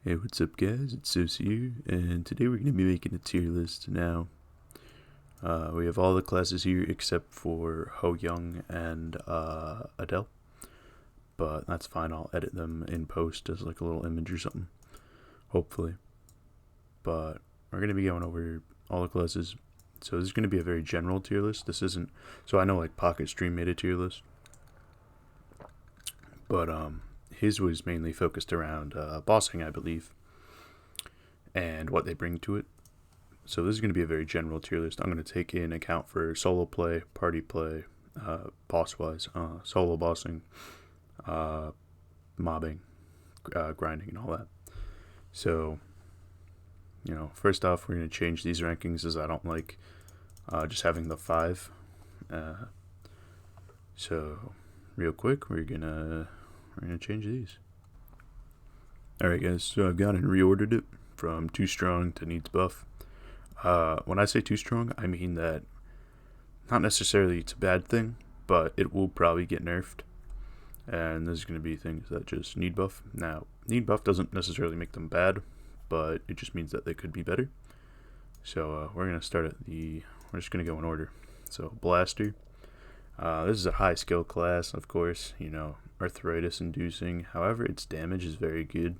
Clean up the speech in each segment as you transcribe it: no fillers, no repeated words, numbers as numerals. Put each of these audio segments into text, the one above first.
Hey, what's up, guys? It's Sos here, and today we're going to be making a tier list. Now, we have all the classes here except for Ho Young and Adele, but that's fine. I'll edit them in post as like a little image or something, hopefully. But we're going to be going over all the classes, so this is going to be a very general tier list. This isn't, so I know like Pocket Stream made a tier list, but his was mainly focused around bossing, I believe, and what they bring to it. So this is going to be a very general tier list. I'm going to take in account for solo play, party play, boss-wise, solo bossing, mobbing, grinding, and all that. So, first off, we're going to change these rankings as I don't like just having the 5. So, real quick, we're gonna change these. Alright guys, so I've gone and reordered it from too strong to needs buff. When I say too strong, I mean that not necessarily it's a bad thing, but it will probably get nerfed. And there's going to be things that just need buff. Now, need buff doesn't necessarily make them bad, but it just means that they could be better. So we're going to start we're just going to go in order. So Blaster. This is a high skill class, of course, arthritis inducing. However, its damage is very good.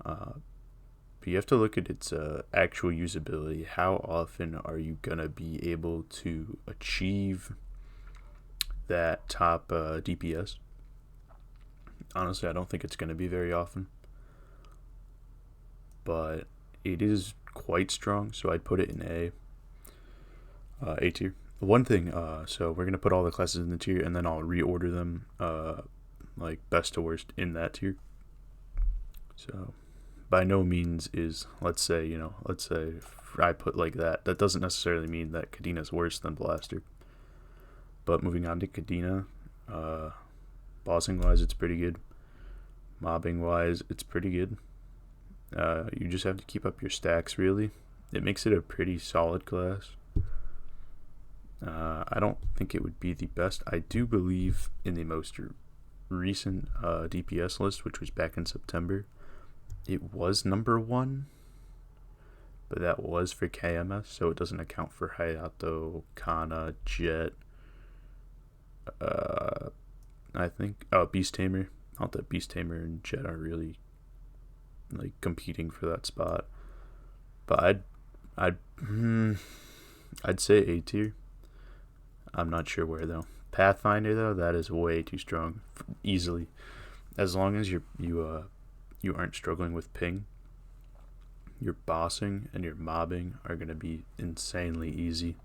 But you have to look at its actual usability. How often are you going to be able to achieve that top DPS? Honestly, I don't think it's going to be very often. But it is quite strong, so I'd put it in A tier. One thing, so we're going to put all the classes in the tier, and then I'll reorder them like best to worst in that tier. So by no means is, let's say I put like that doesn't necessarily mean that Kadeena's worse than Blaster. But moving on to Kadena, bossing wise it's pretty good, mobbing wise it's pretty good. You just have to keep up your stacks, really. It makes it a pretty solid class. I don't think it would be the best. I do believe in the most recent DPS list, which was back in September, it was number 1, but that was for KMS, so it doesn't account for Hayato, Kana, Jet, I think, Beast Tamer. Not that Beast Tamer and Jet are really like competing for that spot, but I'd say A tier. I'm not sure where though. Pathfinder though, that is way too strong, easily. As long as you aren't struggling with ping, your bossing and your mobbing are going to be insanely easy.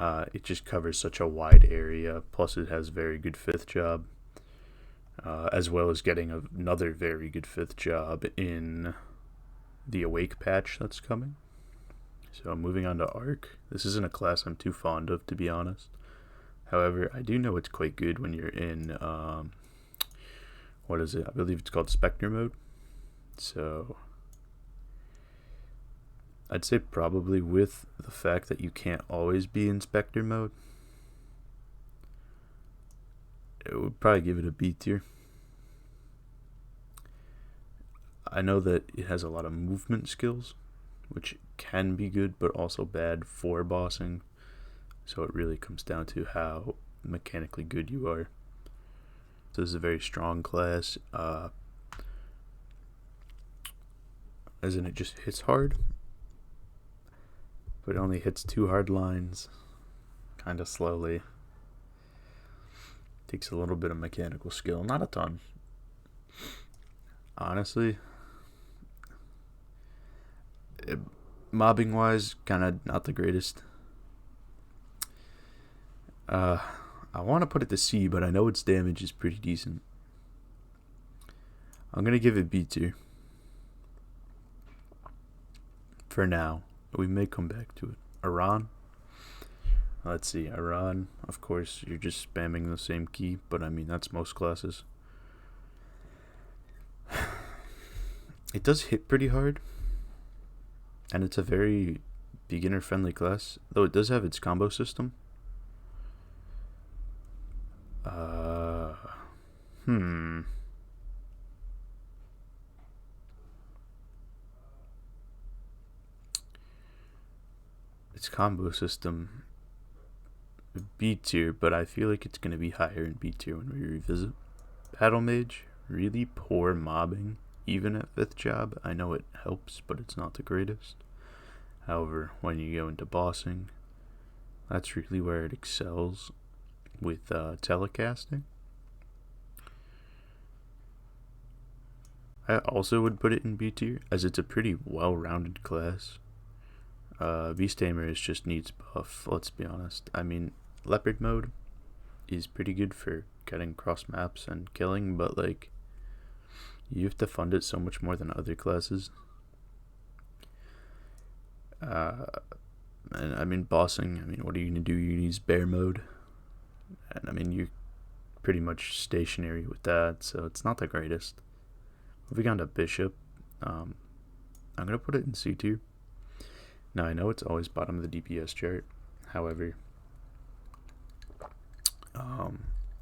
It just covers such a wide area, plus it has very good 5th job, as well as getting another very good 5th job in the Awake patch that's coming. So moving on to Arc. This isn't a class I'm too fond of, to be honest. However, I do know it's quite good when you're in what is it? I believe it's called Spectre mode. So I'd say probably with the fact that you can't always be in Spectre mode, it would probably give it a B tier. I know that it has a lot of movement skills, which can be good but also bad for bossing. So it really comes down to how mechanically good you are. This is a very strong class, as in it just hits hard, but it only hits 2 hard lines kind of slowly. Takes a little bit of mechanical skill, not a ton. Honestly, mobbing wise, kind of not the greatest. I want to put it to C, but I know its damage is pretty decent. I'm going to give it B tier. For now. We may come back to it. Iran. Let's see. Iran, of course, you're just spamming the same key, but I mean, that's most classes. It does hit pretty hard, and it's a very beginner-friendly class, though it does have its combo system. its combo system B tier, but I feel like it's going to be higher in B tier when we revisit. Battle Mage, really poor mobbing, even at 5th job. I know it helps, but it's not the greatest. However, when you go into bossing, that's really where it excels with telecasting. I also would put it in B tier, as it's a pretty well-rounded class. Beast Tamer just needs buff, let's be honest. I mean, Leopard mode is pretty good for getting cross maps and killing, but like, you have to fund it so much more than other classes. And I mean, bossing, I mean, what are you going to do? You use bear mode. And I mean, you're pretty much stationary with that, so it's not the greatest. Moving on to Bishop, I'm going to put it in C tier. Now, I know it's always bottom of the DPS chart. However,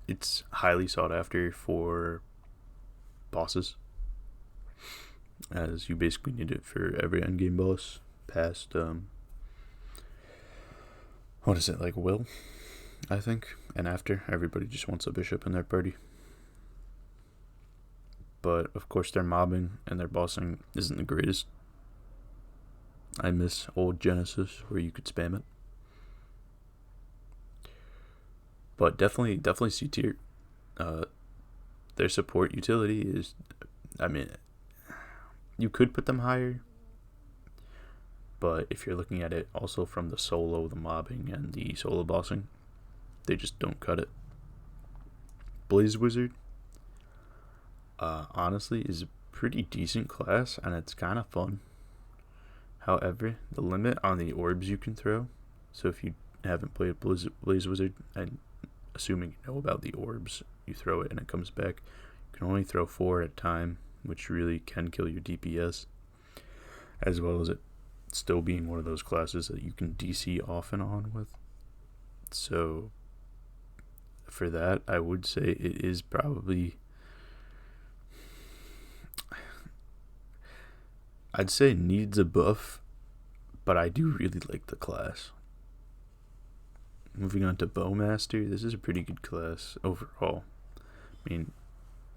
it's highly sought after for bosses, as you basically need it for every endgame boss past, what is it, like Will, I think, and after, everybody just wants a bishop in their party. But, of course, their mobbing and their bossing isn't the greatest. I miss old Genesis where you could spam it. But definitely C tier. Their support utility is, I mean, you could put them higher, but if you're looking at it also from the solo, the mobbing, and the solo bossing, they just don't cut it. Blaze Wizard, honestly, is a pretty decent class, and it's kind of fun. However, the limit on the orbs you can throw, so if you haven't played Blaze Wizard, and assuming you know about the orbs, you throw it and it comes back, you can only throw 4 at a time, which really can kill your DPS, as well as it still being one of those classes that you can DC off and on with. So for that, I would say it is probably, I'd say needs a buff, but I do really like the class. Moving on to Bowmaster, this is a pretty good class overall. I mean,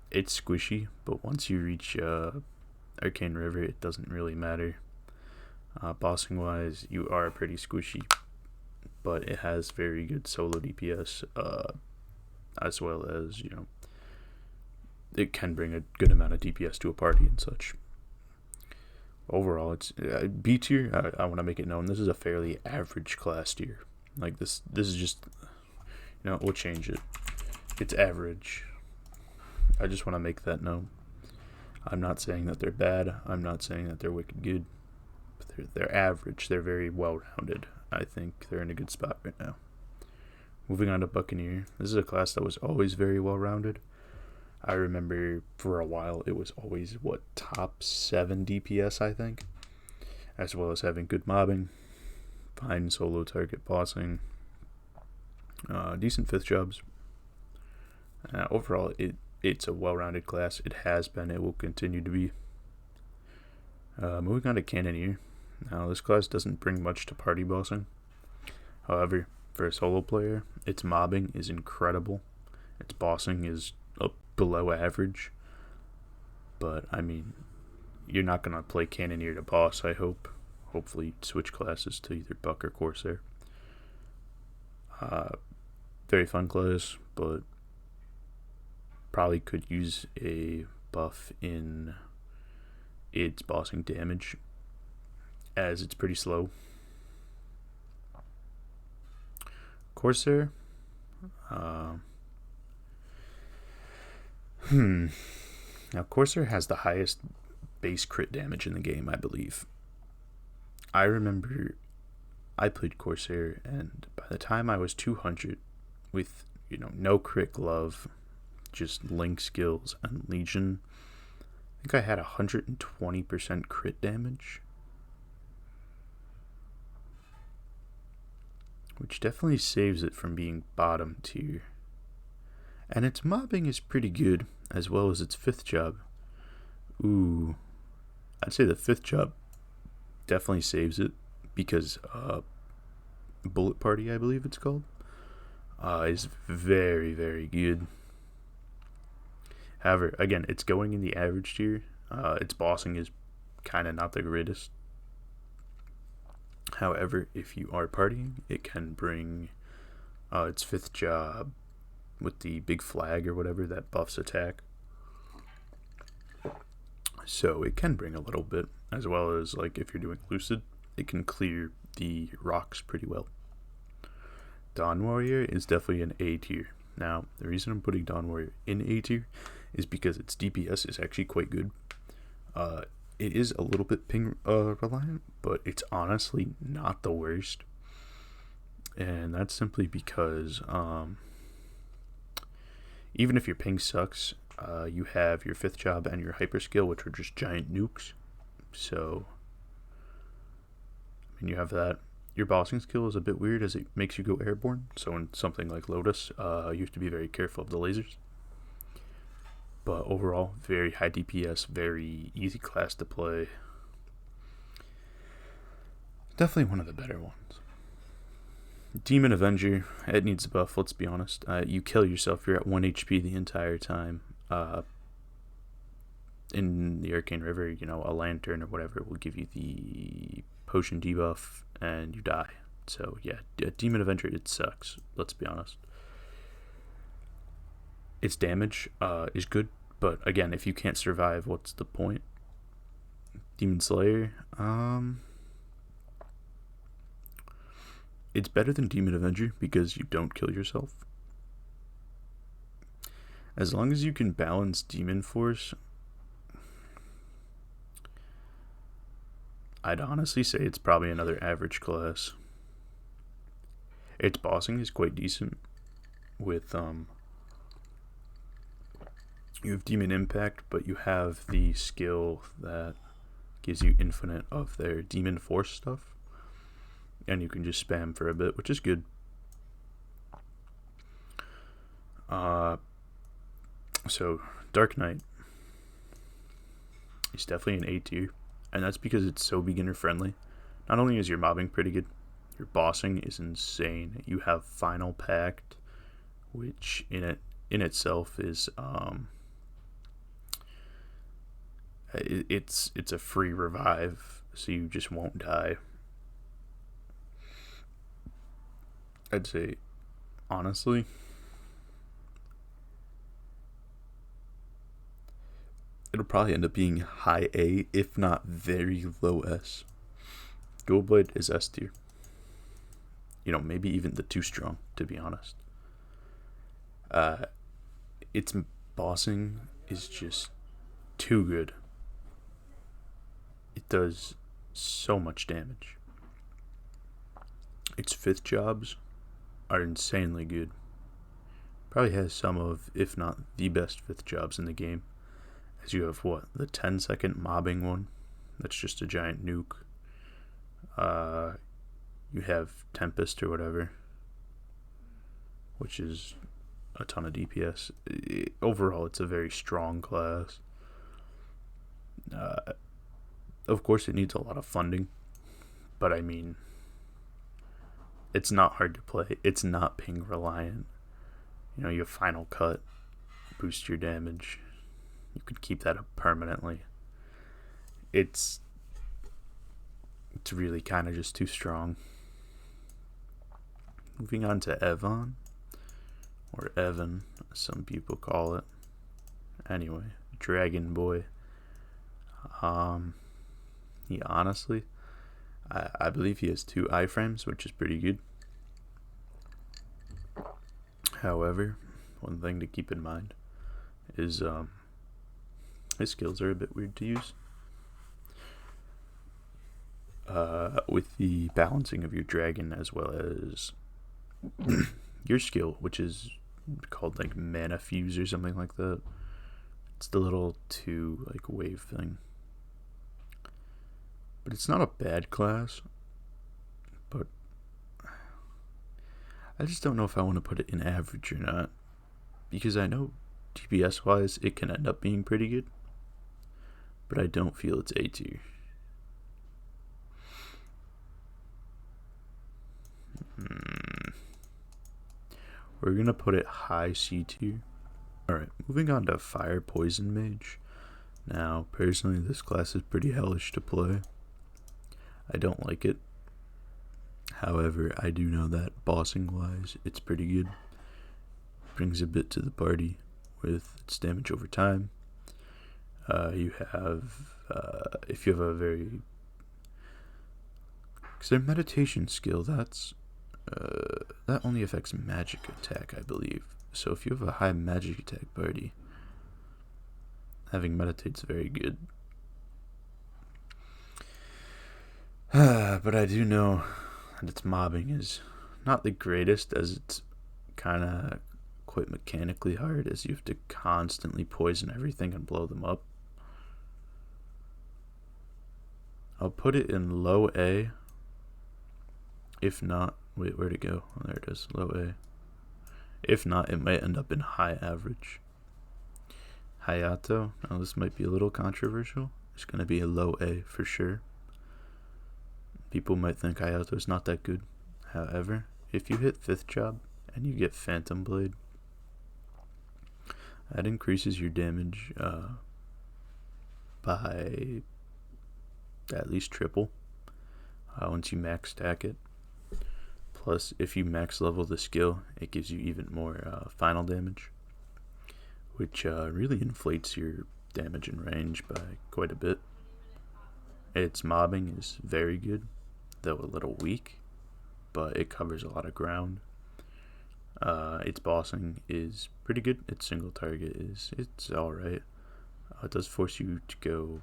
it's squishy, but once you reach Arcane River, it doesn't really matter. Bossing wise, you are pretty squishy, but it has very good solo DPS, as well as, you know, it can bring a good amount of DPS to a party and such. Overall, it's B tier. I want to make it known this is a fairly average class tier. Like this is just, you know, we'll change it. It's average. I just want to make that known. I'm not saying that they're bad. I'm not saying that they're wicked good. But they're average. They're very well rounded. I think they're in a good spot right now. Moving on to Buccaneer. This is a class that was always very well rounded. I remember for a while it was always top 7 DPS, I think, as well as having good mobbing, fine solo target bossing, decent 5th jobs. Overall, it's a well-rounded class. It has been. It will continue to be. Moving on to Cannonier. Now, this class doesn't bring much to party bossing. However, for a solo player, its mobbing is incredible. Its bossing is below average. But, I mean, you're not going to play Cannonier to boss, I hope. Hopefully switch classes to either Buck or Corsair. Very fun class, but probably could use a buff in its bossing damage, as it's pretty slow. Corsair, now Corsair has the highest base crit damage in the game, I believe. I remember I played Corsair, and by the time I was 200 with, you know, no crit glove, just link skills and Legion, I think I had 120% crit damage, which definitely saves it from being bottom tier. And its mobbing is pretty good, as well as its 5th job. Ooh, I'd say the 5th job definitely saves it, because Bullet Party, I believe it's called, is very, very good. However, again, it's going in the average tier. Its bossing is kind of not the greatest. However, if you are partying, it can bring its 5th job with the big flag or whatever that buffs attack. So it can bring a little bit, as well as like if you're doing Lucid, it can clear the rocks pretty well. Dawn Warrior is definitely an A tier. Now, the reason I'm putting Dawn Warrior in A tier is because its DPS is actually quite good. It is a little bit ping reliant, but it's honestly not the worst. And that's simply because even if your ping sucks, you have your 5th job and your hyper skill, which are just giant nukes. So, I mean, you have that. Your bossing skill is a bit weird as it makes you go airborne. So in something like Lotus, you have to be very careful of the lasers. But overall, very high DPS, very easy class to play. Definitely one of the better ones. Demon Avenger, it needs a buff, let's be honest. You kill yourself, you're at 1 HP the entire time. In the Arcane River, you know, a lantern or whatever will give you the potion debuff and you die. So yeah, Demon Avenger, it sucks, let's be honest. Its damage is good, but again, if you can't survive, what's the point? Demon Slayer, it's better than Demon Avenger because you don't kill yourself. As long as you can balance Demon Force, I'd honestly say it's probably another average class. Its bossing is quite decent with you have Demon Impact, but you have the skill that gives you infinite of their Demon Force stuff, and you can just spam for a bit, which is good. So Dark Knight is definitely an A tier, and that's because it's so beginner friendly. Not only is your mobbing pretty good, your bossing is insane. You have Final Pact, which in itself is it's a free revive, so you just won't die. I'd say, honestly, it'll probably end up being high A, if not very low S. Dualblade is S tier. You know, maybe even the too strong, to be honest. Its bossing is just too good. It does so much damage. Its 5th jobs are insanely good. Probably has some of, if not the best 5th jobs in the game. As you have the 10-second mobbing one. That's just a giant nuke. You have Tempest or whatever, which is a ton of DPS. Overall, it's a very strong class. Of course, it needs a lot of funding, but I mean, it's not hard to play. It's not ping reliant. You know, you have Final Cut, boost your damage. You could keep that up permanently. It's really kind of just too strong. Moving on to Evon, or Evan, as some people call it. Anyway, Dragon Boy. He honestly, I believe he has 2 iframes, which is pretty good. However, one thing to keep in mind is his skills are a bit weird to use. With the balancing of your dragon as well as your skill, which is called like Mana Fuse or something like that. It's the little 2 like wave thing. But it's not a bad class, but I just don't know if I want to put it in average or not, because I know DPS wise it can end up being pretty good, but I don't feel it's A tier. We're going to put it high C tier. Alright, moving on to Fire Poison Mage. Now, personally, this class is pretty hellish to play. I don't like it. However, I do know that bossing-wise, it's pretty good. Brings a bit to the party with its damage over time. You have, if you have a very... Because their meditation skill, that only affects magic attack, I believe. So if you have a high magic attack party, having meditate's very good. But I do know that its mobbing is not the greatest, as it's kind of quite mechanically hard, as you have to constantly poison everything and blow them up. I'll put it in low A. If not, wait, where'd it go? Oh, there it is, low A. If not, it might end up in high average. Hayato, now this might be a little controversial. It's going to be a low A for sure. People might think Hayato's not that good. However, if you hit 5th job and you get Phantom Blade, that increases your damage by at least triple once you max stack it. Plus, if you max level the skill, it gives you even more final damage, which really inflates your damage and range by quite a bit. Its mobbing is very good, though a little weak, but it covers a lot of ground. Its bossing is pretty good. Its single target it's alright. It does force you to go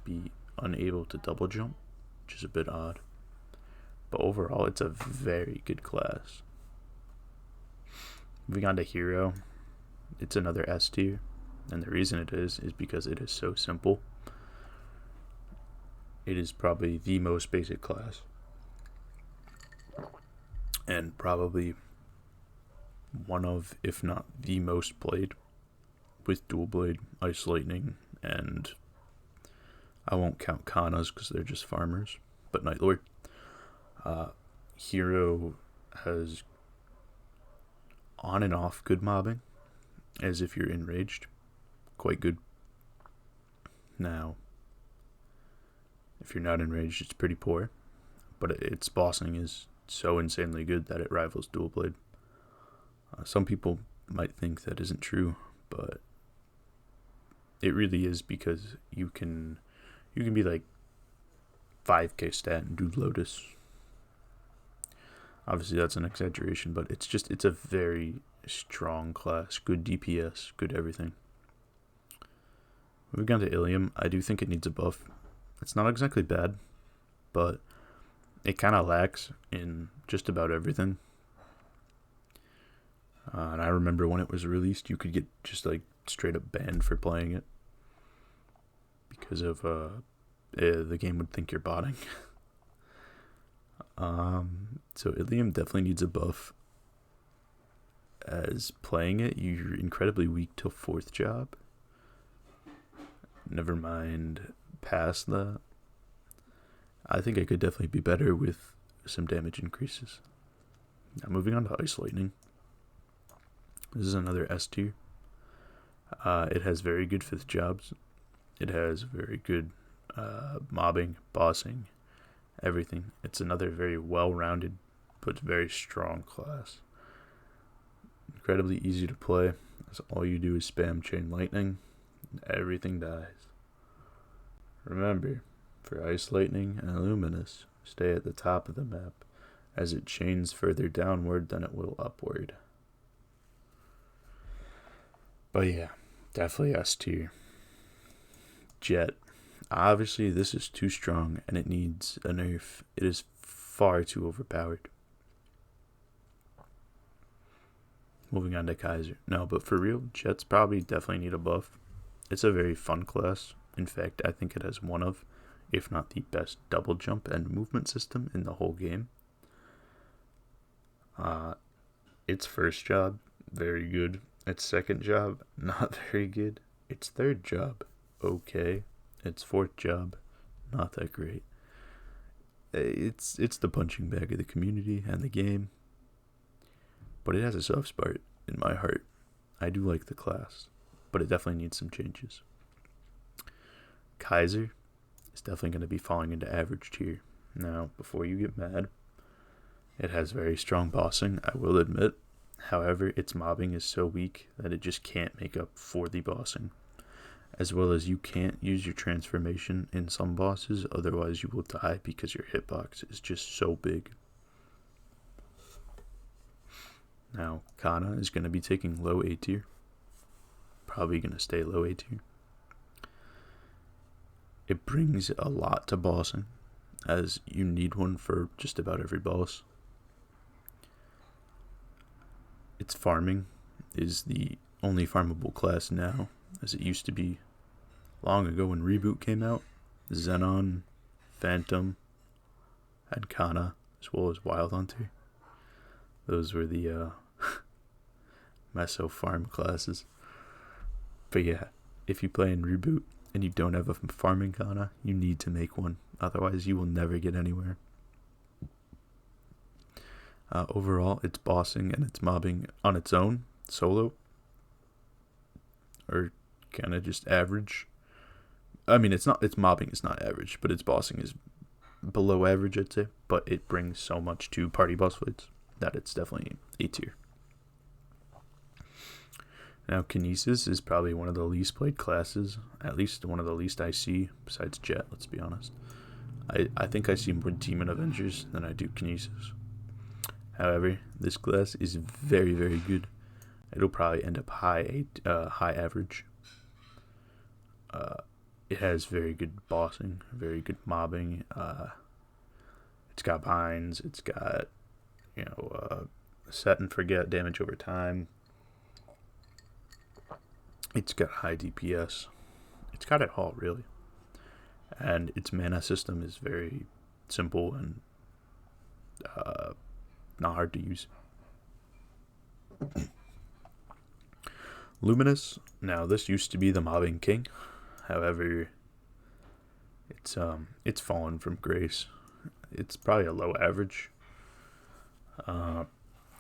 be unable to double jump, which is a bit odd. But overall, it's a very good class. Moving on to Hero, it's another S tier, and the reason it is because it is so simple. It is probably the most basic class, and probably one of, if not the most played, with Dual Blade, Ice Lightning, and I won't count Kanas because they're just farmers, but Night Lord. Hero has on and off good mobbing, as if you're enraged, quite good. Now, if you're not enraged, it's pretty poor, but its bossing is so insanely good that it rivals Dual Blade. Some people might think that isn't true, but it really is, because you can be like 5k stat and do Lotus. Obviously that's an exaggeration, but it's a very strong class. Good DPS, good everything. Moving on to Ilium, I do think it needs a buff. It's not exactly bad, but it kind of lacks in just about everything. And I remember when it was released, you could get just like straight up banned for playing it because of the game would think you're botting. So Ilium definitely needs a buff, as playing it, you're incredibly weak till 4th job. Never mind past that. I think I could definitely be better with some damage increases. Now moving on to Ice Lightning. This is another S tier. It has very good 5th jobs. It has very good mobbing, bossing, everything. It's another very well-rounded but very strong class. Incredibly easy to play, as all you do is spam Chain Lightning and everything dies. Remember, for Ice Lightning and Luminous, stay at the top of the map, as it chains further downward than it will upward. But yeah, definitely S tier. Jet. Obviously, this is too strong and it needs a nerf. It is far too overpowered. Moving on to Kaiser. No, but for real, Jets probably definitely need a buff. It's a very fun class. In fact, I think it has one of, if not the best, double jump and movement system in the whole game. Its 1st job, very good. Its 2nd job, not very good. Its 3rd job, okay. Its 4th job, not that great. it's the punching bag of the community and the game, but it has a soft spot in my heart. I do like the class, but it definitely needs some changes. Kaiser is definitely going to be falling into average tier. Now, before you get mad, it has very strong bossing, I will admit. However, its mobbing is so weak that it just can't make up for the bossing. As well as you can't use your transformation in some bosses, otherwise you will die because your hitbox is just so big. Now, Kana is going to be taking low A tier. Probably going to stay low A tier. It brings a lot to bossing, as you need one for just about every boss. Its farming is the only farmable class now, as it used to be long ago when Reboot came out. Xenon, Phantom, and Kana, as well as Wild Hunter. Those were the meso farm classes. But yeah, if you play in Reboot and you don't have a farming Kana, you need to make one. Otherwise, you will never get anywhere. Overall, its bossing and its mobbing on its own, solo, are kind of just average. I mean, its mobbing is not average, but its bossing is below average, I'd say. But it brings so much to party boss fights that it's definitely A tier. Now, Kinesis is probably one of the least played classes, at least one of the least I see, besides Jet, let's be honest. I think I see more Demon Avengers than I do Kinesis. However, this class is very, very good. It'll probably end up high average. It has very good bossing, very good mobbing. It's got binds. It's got, set and forget damage over time. It's got high DPS. It's got it all, really. And its mana system is very simple and not hard to use. Luminous. Now, this used to be the mobbing king. However, it's fallen from grace. It's probably a low average.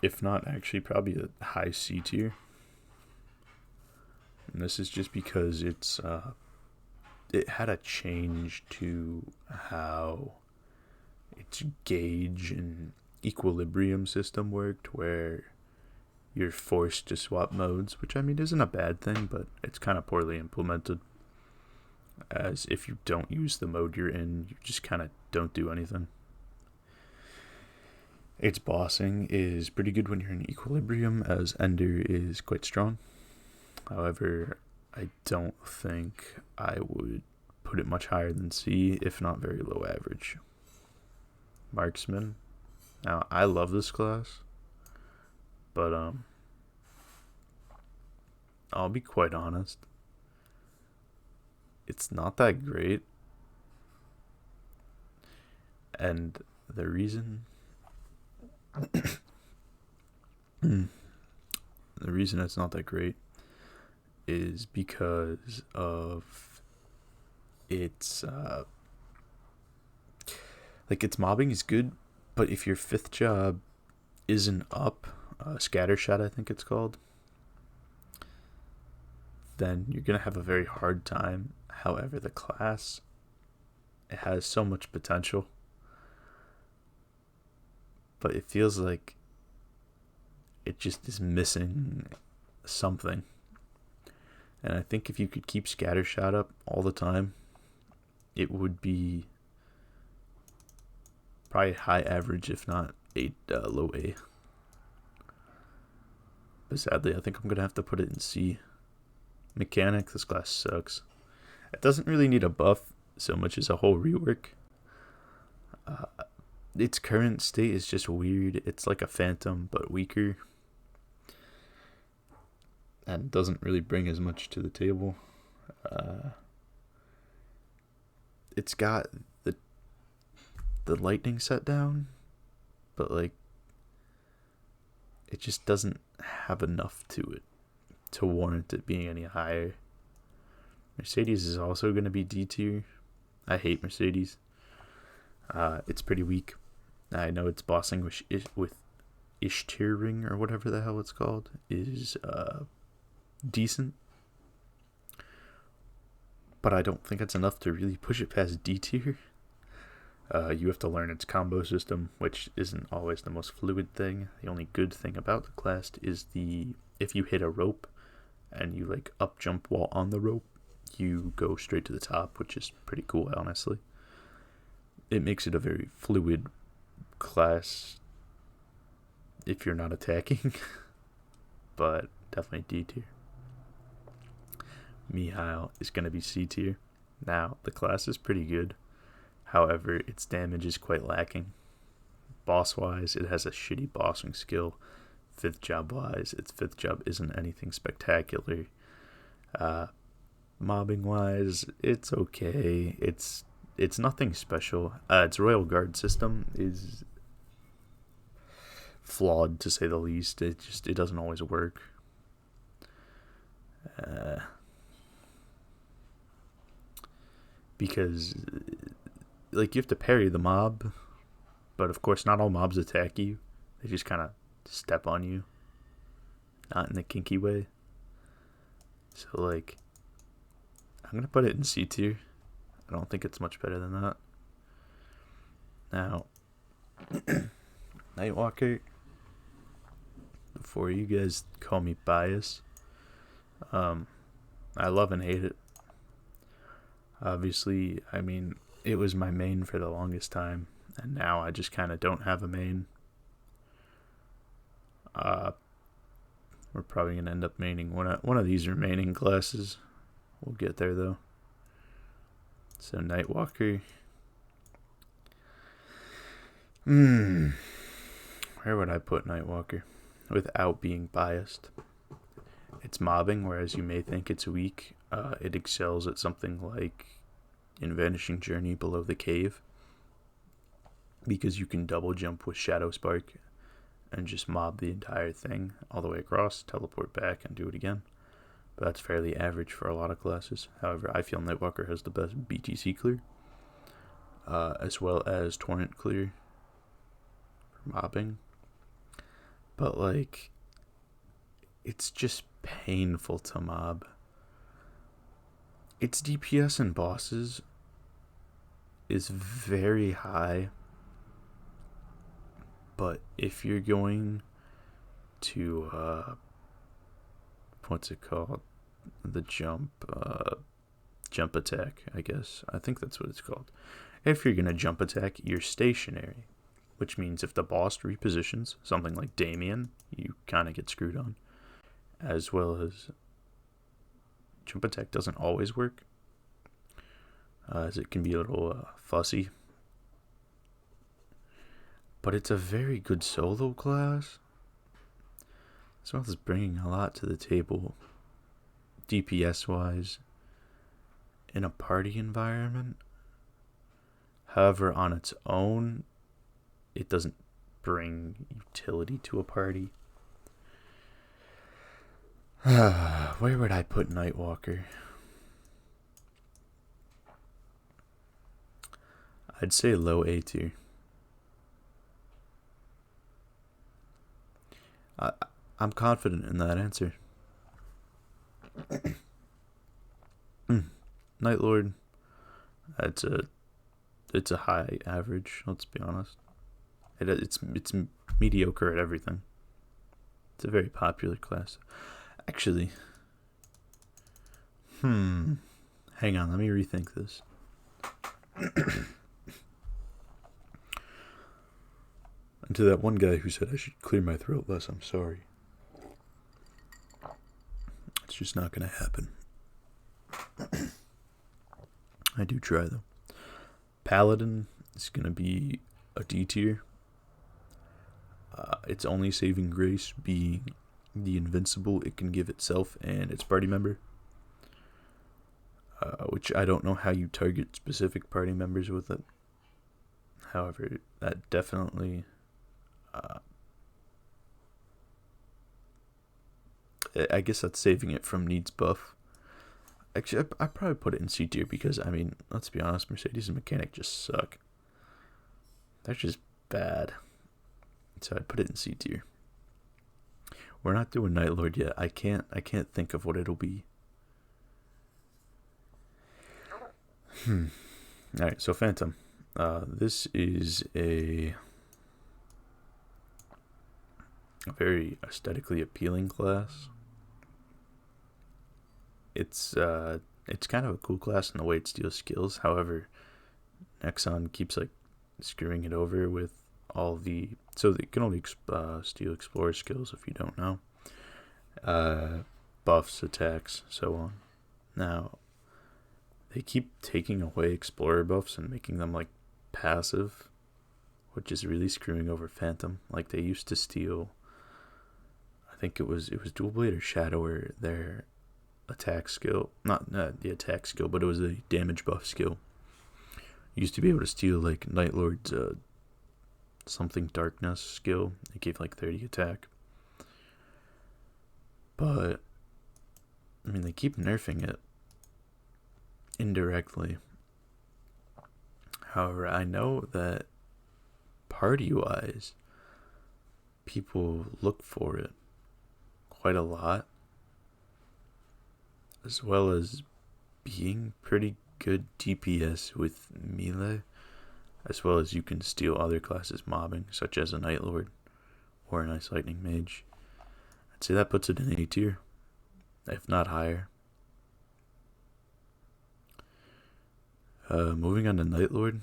If not, actually, probably a high C tier. And this is just because it had a change to how its gauge and equilibrium system worked, where you're forced to swap modes, which I mean isn't a bad thing, but it's kind of poorly implemented. As if you don't use the mode you're in, you just kind of don't do anything. Its bossing is pretty good when you're in equilibrium, as Ender is quite strong. However, I don't think I would put it much higher than C, if not very low average. Marksman. Now, I love this class, but I'll be quite honest. It's not that great. And the reason it's not that great is because of its its mobbing is good, but if your 5th job isn't up, Scattershot I think it's called, then you're gonna have a very hard time. However, the class, it has so much potential, but it feels like it just is missing something. And I think if you could keep Scattershot up all the time, it would be probably high average, if not low A. But sadly, I think I'm going to have to put it in C. Mechanic, this class sucks. It doesn't really need a buff so much as a whole rework. Its current state is just weird. It's like a Phantom, but weaker. And doesn't really bring as much to the table. It's got the lightning set down, but it just doesn't have enough to it to warrant it being any higher. Mercedes is also going to be D tier. I hate Mercedes. It's pretty weak. I know it's bossing with Ishtiring or whatever the hell it's called is decent, but I don't think it's enough to really push it past D tier. You have to learn its combo system, which isn't always the most fluid thing. The only good thing about the class is if you hit a rope and you like up jump while on the rope, you go straight to the top, which is pretty cool, honestly. It makes it a very fluid class if you're not attacking, but definitely D tier. Mihail is going to be C tier. Now, the class is pretty good. However, its damage is quite lacking. Boss-wise, it has a shitty bossing skill. 5th job-wise, its 5th job isn't anything spectacular. Mobbing-wise, it's okay. It's nothing special. Its Royal Guard system is flawed, to say the least. It doesn't always work. Because like you have to parry the mob, but of course not all mobs attack you. They just kind of step on you, not in the kinky way. So like, I'm gonna put it in C tier. I don't think it's much better than that. Now, Nightwalker. Before you guys call me biased, I love and hate it. Obviously, I mean, it was my main for the longest time, and now I just kind of don't have a main. We're probably going to end up maining one of these remaining classes. We'll get there, though. So, Nightwalker. Where would I put Nightwalker without being biased? It's mobbing, whereas you may think it's weak. It excels at something like in Vanishing Journey below the cave, because you can double jump with Shadow Spark and just mob the entire thing all the way across, teleport back, and do it again. But that's fairly average for a lot of classes. However, I feel Nightwalker has the best BTC clear, as well as Torrent clear for mobbing. But like, it's just painful to mob. Its DPS and bosses is very high, but if you're going to what's it called, the jump attack, I guess, I think that's what it's called. If you're gonna jump attack, you're stationary, which means if the boss repositions, something like Damien, you kind of get screwed on. As well as jump attack doesn't always work, as it can be a little fussy. But it's a very good solo class, as well as bringing a lot to the table, DPS-wise, in a party environment. However, on its own, it doesn't bring utility to a party. Where would I put Nightwalker? I'd say low A tier. I'm confident in that answer. Night Lord, it's a high average. Let's be honest. It's mediocre at everything. It's a very popular class. Actually, hang on, let me rethink this. And to that one guy who said I should clear my throat less, I'm sorry. It's just not going to happen. I do try, though. Paladin is going to be a D tier. Its only saving grace being the invincible it can give itself and its party member. Which I don't know how you target specific party members with it. However, that definitely... I guess that's saving it from needs buff. Actually, I probably put it in C tier because, I mean, let's be honest, Mercedes and Mechanic just suck. That's just bad. So I'd put it in C tier. We're not doing Night Lord yet. I can't think of what it'll be. Alright, so Phantom. This is a very aesthetically appealing class. It's kind of a cool class in the way it steals skills. However, Nexon keeps like screwing it over with all the, so they can only steal explorer skills if you don't know. Buffs, attacks, so on. Now, they keep taking away explorer buffs and making them like passive, which is really screwing over Phantom. Like they used to steal, I think it was Dual Blade or Shadower, their attack skill, not the attack skill, but it was a damage buff skill. You used to be able to steal like Night Lord's something darkness skill. It gave like 30 attack. But I mean, they keep nerfing it indirectly. However, I know that party-wise, people look for it quite a lot, as well as being pretty good DPS with melee, as well as you can steal other classes mobbing, such as a Night Lord or an Ice Lightning Mage. I'd say that puts it in A tier, if not higher. Moving on to Night Lord.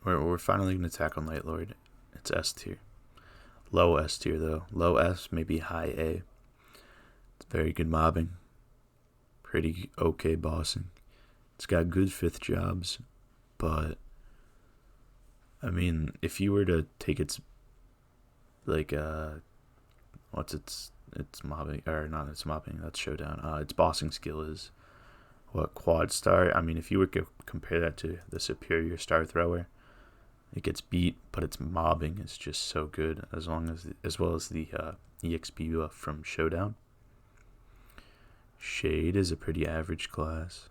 We're finally going to tackle Night Lord. It's S tier. Low S tier though. Low S, maybe high A. It's very good mobbing. Pretty okay bossing. It's got good 5th jobs, but I mean, if you were to take its like what's its mobbing, or not its mobbing, that's showdown. Its bossing skill is what, quad star. I mean, if you were to compare that to the superior star thrower, it gets beat, but its mobbing is just so good, as well as the EXP buff from showdown. Shade is a pretty average class.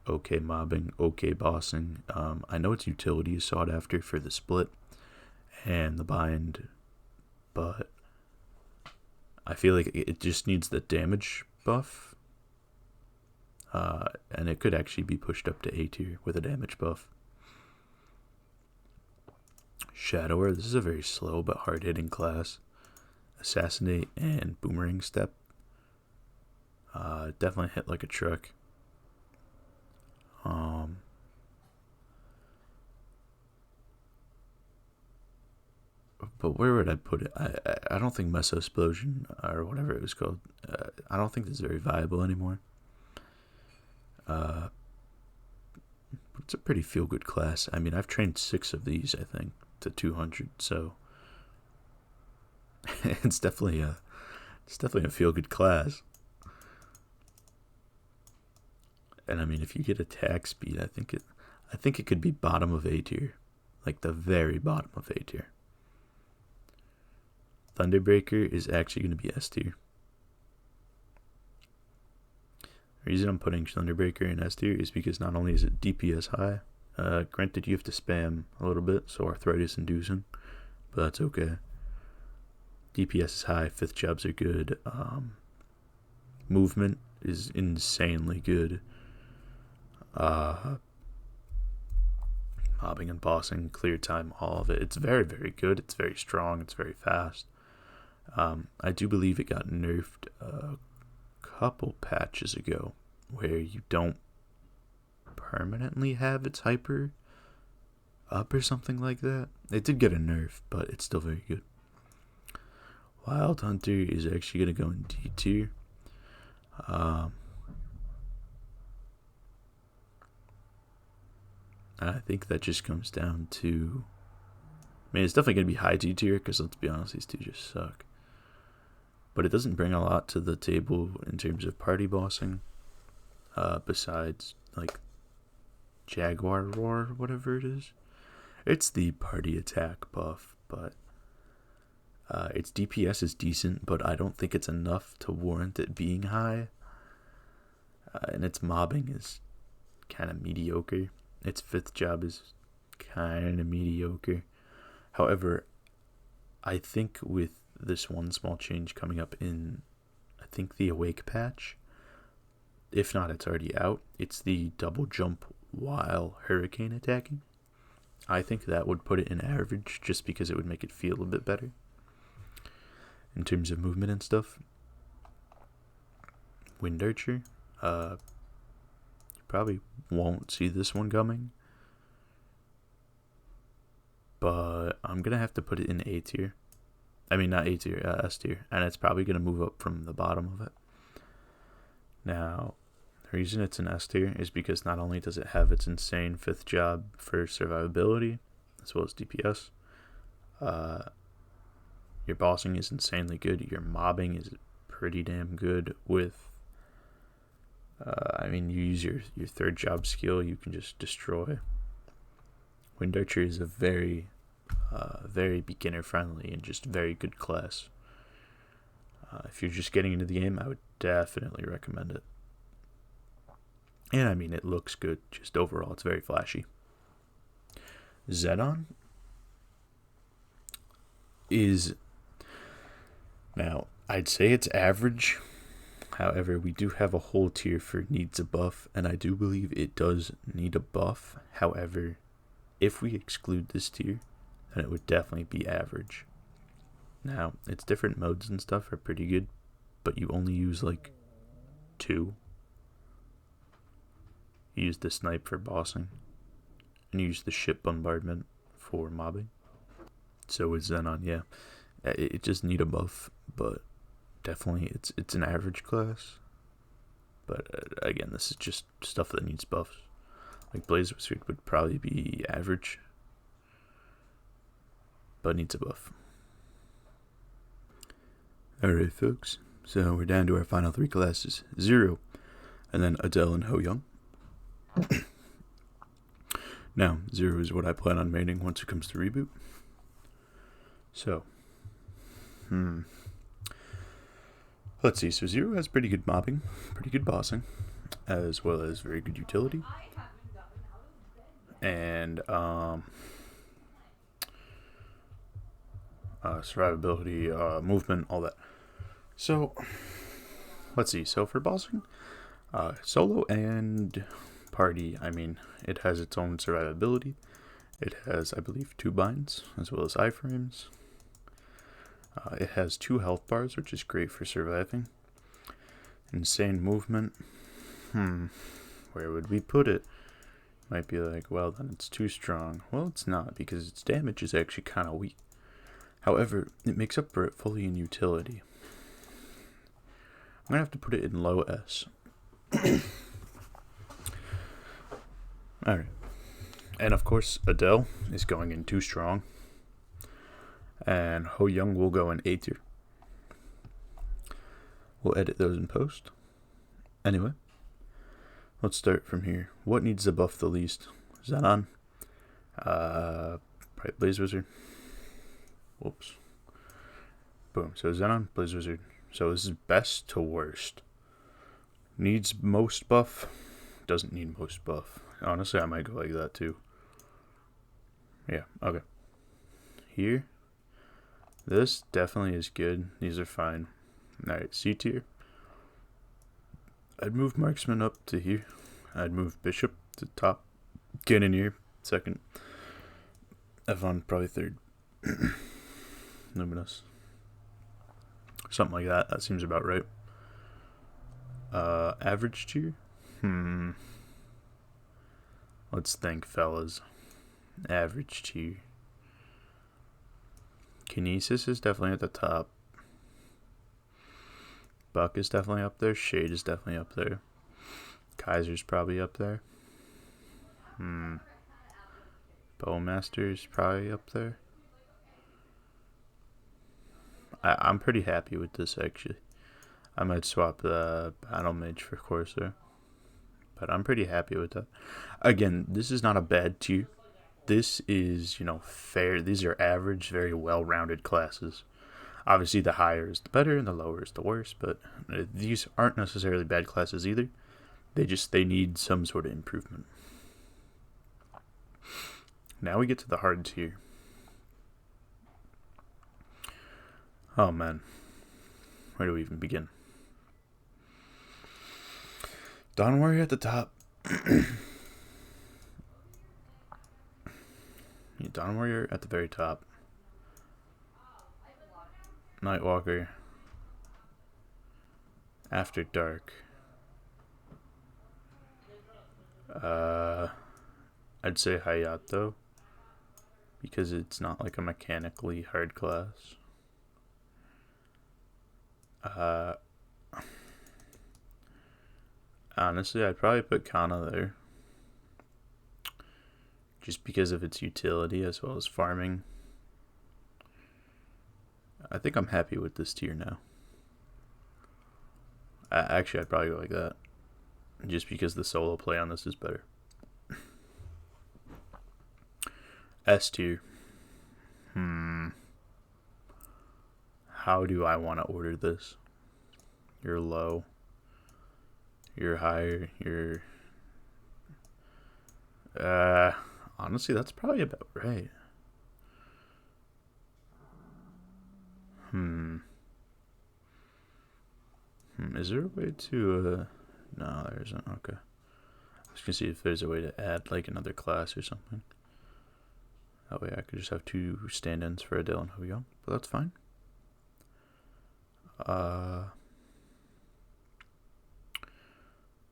Okay mobbing, okay bossing. I know its utility is sought after for the split and the bind, but I feel like it just needs the damage buff, and it could actually be pushed up to A tier with a damage buff. Shadower, this is a very slow but hard-hitting class. Assassinate and Boomerang Step definitely hit like a truck. But where would I put it? I don't think Meso Explosion, or whatever it was called, I don't think this is very viable anymore. It's a pretty feel-good class. I mean, I've trained 6 of these, I think, to 200, so it's definitely a feel-good class. And I mean, if you get attack speed, I think it could be bottom of A tier, like the very bottom of A tier. Thunderbreaker is actually going to be S tier. The reason I'm putting Thunderbreaker in S tier is because not only is it DPS high, granted you have to spam a little bit, so arthritis inducing, but that's okay. DPS is high, 5th jobs are good, movement is insanely good, mobbing and bossing, clear time, all of it. It's very, very good. It's very strong. It's very fast. I do believe it got nerfed a couple patches ago, where you don't permanently have its hyper up or something like that. It did get a nerf, but it's still very good. Wild Hunter is actually going to go in D tier. I think that just comes down to, I mean, it's definitely going to be high D tier, because let's be honest, these two just suck. But it doesn't bring a lot to the table in terms of party bossing, besides like Jaguar Roar, whatever it is. It's the party attack buff, but its DPS is decent, but I don't think it's enough to warrant it being high. And its mobbing is kind of mediocre. its 5th job is kind of mediocre. However, I think with this one small change coming up in, I think, the Awake patch, if not, it's already out. It's the double jump while hurricane attacking. I think that would put it in average just because it would make it feel a bit better in terms of movement and stuff. Wind Archer, you probably won't see this one coming, but I'm gonna have to put it in A tier. I mean, not A tier, S tier, and it's probably gonna move up from the bottom of it. Now, the reason it's an S tier is because not only does it have its insane 5th job for survivability as well as DPS, your bossing is insanely good. Your mobbing is pretty damn good with, you use your 3rd job skill, you can just destroy. Wind Archer is a very beginner friendly and just very good class. If you're just getting into the game, I would definitely recommend it. And it looks good, just overall, it's very flashy. Xenon is, now, I'd say it's average. However, we do have a whole tier for needs a buff, and I do believe it does need a buff. However, if we exclude this tier, then it would definitely be average. Now, its different modes and stuff are pretty good, but you only use like 2. You use the snipe for bossing, and you use the ship bombardment for mobbing. So with Xenon, yeah, it just need a buff, but definitely it's an average class. But again, this is just stuff that needs buffs. Like Blaze Wizard would probably be average, but needs a buff. Alright folks, so we're down to our final 3 classes, Zero, and then Adele and Ho Young. Now, Zero is what I plan on maining once it comes to reboot. So, let's see. So Zero has pretty good mobbing, pretty good bossing, as well as very good utility, and survivability, movement, all that. So, let's see. So for bossing, solo and party, it has its own survivability. It has, I believe, 2 binds, as well as iframes. It has 2 health bars, which is great for surviving. Insane movement. Where would we put it? Might be like, well, then it's too strong. Well, it's not, because its damage is actually kind of weak. However, it makes up for it fully in utility. I'm going to have to put it in low S. Alright. And of course, Adele is going in 2 strong. And Ho Young will go in A tier. We'll edit those in post. Anyway, let's start from here. What needs to buff the least? Xenon. Probably Blaze Wizard. Whoops. Boom. So Xenon, Blaze Wizard. So this is best to worst. Needs most buff. Doesn't need most buff. Honestly, I might go like that too. Yeah, okay. Here. This definitely is good. These are fine. Alright, C tier. I'd move Marksman up to here. I'd move Bishop to top. Cannonier, 2nd. Evon, probably 3rd. Luminous. Something like that. That seems about right. Average tier? Let's think, fellas. Average tier. Kinesis is definitely at the top. Buck is definitely up there. Shade is definitely up there. Kaiser's probably up there. Bowmaster's probably up there. I'm pretty happy with this, actually. I might swap the Battle Mage for Corsair. But I'm pretty happy with that. Again, this is not a bad tier. This is, fair. These are average, very well-rounded classes. Obviously, the higher is the better, and the lower is the worse. But these aren't necessarily bad classes either. They need some sort of improvement. now we get to the hard tier. Oh man, where do we even begin? Dawn Warrior at the top. Dawn Warrior at the very top. Nightwalker. After Dark. I'd say Hayato, because it's not like a mechanically hard class. Honestly, I'd probably put Kana there, just because of its utility as well as farming. I think I'm happy with this tier now. Actually, I'd probably go like that, just because the solo play on this is better. S tier. How do I want to order this? You're low. You're higher. You're... honestly, that's probably about right. Is there a way to, no, there isn't. Okay. I was gonna see if there's a way to add, like, another class or something. That way I could just have 2 stand-ins for Adele and Ho-Young, but that's fine.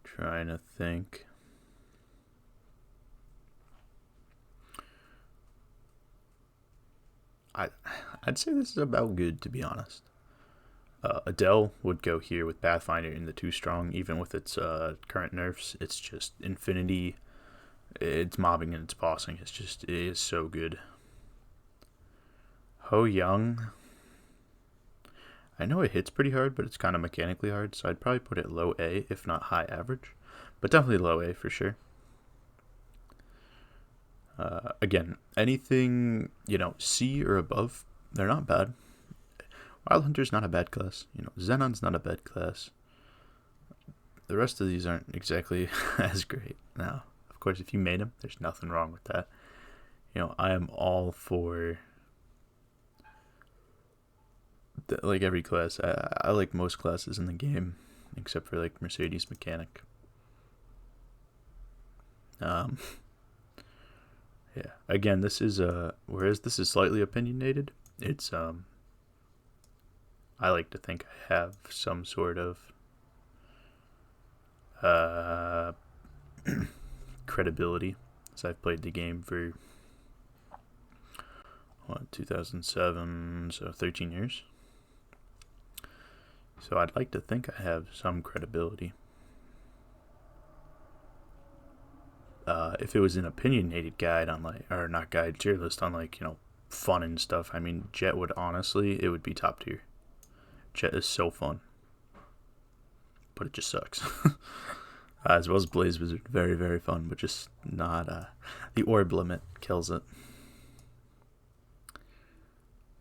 Trying to think. I'd say this is about good, to be honest. Adele would go here with Pathfinder in the 2 strong, even with its current nerfs. It's just infinity. Its mobbing and its bossing it is so good. Ho-Young, I know it hits pretty hard, but it's kind of mechanically hard, so I'd probably put it low A, if not high average. But definitely low A for sure. Again, anything, C or above, they're not bad. Wild Hunter's not a bad class. Xenon's not a bad class. The rest of these aren't exactly as great. Now, of course, if you made them, there's nothing wrong with that. I am all for like every class. I like most classes in the game, except for like Mercedes Mechanic. Yeah. Again, this is whereas this is slightly opinionated, it's I like to think I have some sort of credibility, as I've played the game for 2007, so 13 years. So I'd like to think I have some credibility. If it was an opinionated guide on tier list on fun and stuff, I mean, Jet would it would be top tier. Jet is so fun, but it just sucks. As well as Blaze Wizard, very, very fun, but just not, the orb limit kills it.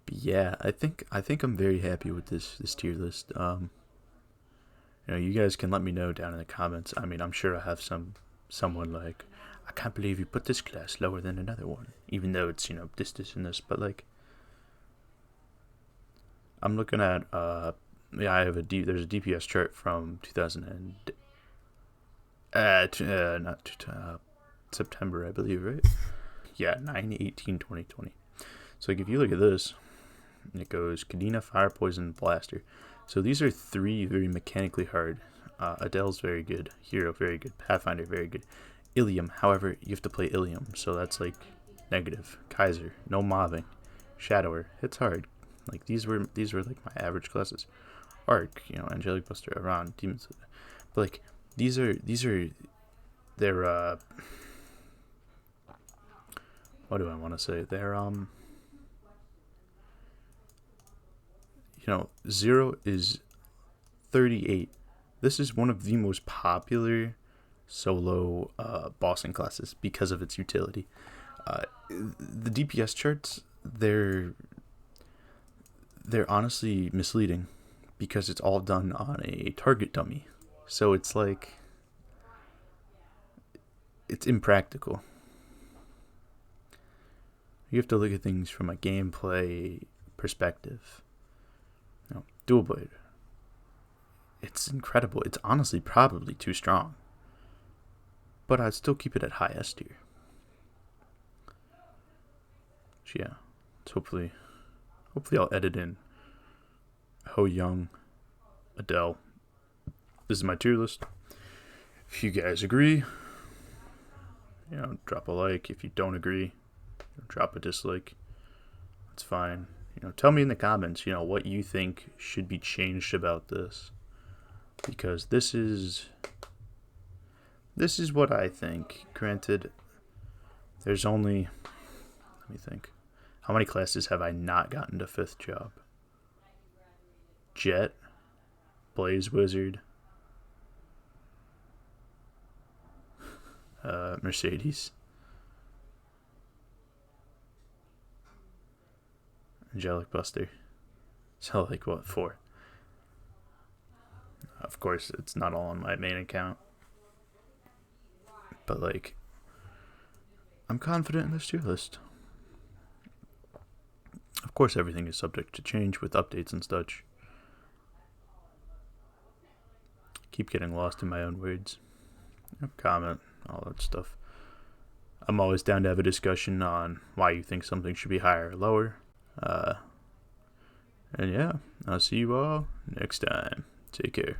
But yeah, I think I'm very happy with this tier list. You guys can let me know down in the comments. I mean, I'm sure I have someone like, I can't believe you put this class lower than another one, even though it's this and this. But I'm looking at I have there's a DPS chart from 2000 and September, I believe, right? Yeah, 9/18/2020. So if you look at this, it goes Kadena, Fire, Poison, Blaster. So these are 3 very mechanically hard. Adele's very good. Hero, very good. Pathfinder, very good. Ilium, however, you have to play Ilium, so that's negative. Kaiser, no mobbing. Shadower, hits hard. These were my average classes. Arc, Angelic Buster, Aran, Demons. But these are they're what do I want to say? They're 0 is 38. This is one of the most popular solo bossing classes because of its utility. The DPS charts, they're honestly misleading because it's all done on a target dummy. So it's it's impractical. You have to look at things from a gameplay perspective. Dual Blade. It's incredible. It's honestly probably too strong. But I'd still keep it at high S tier. So yeah, hopefully I'll edit in Ho Young, Adele. This is my tier list. If you guys agree, drop a like. If you don't agree, drop a dislike. It's fine. Tell me in the comments, what you think should be changed about this. Because this is what I think. Granted, there's only, let me think. How many classes have I not gotten to 5th job? Jet, Blaze Wizard, Mercedes, Angelic Buster. So like what, 4? Of course, it's not all on my main account. But like, I'm confident in this tier list. Of course, everything is subject to change with updates and such. Keep getting lost in my own words. Comment, all that stuff. I'm always down to have a discussion on why you think something should be higher or lower. And yeah, I'll see you all next time. Take care.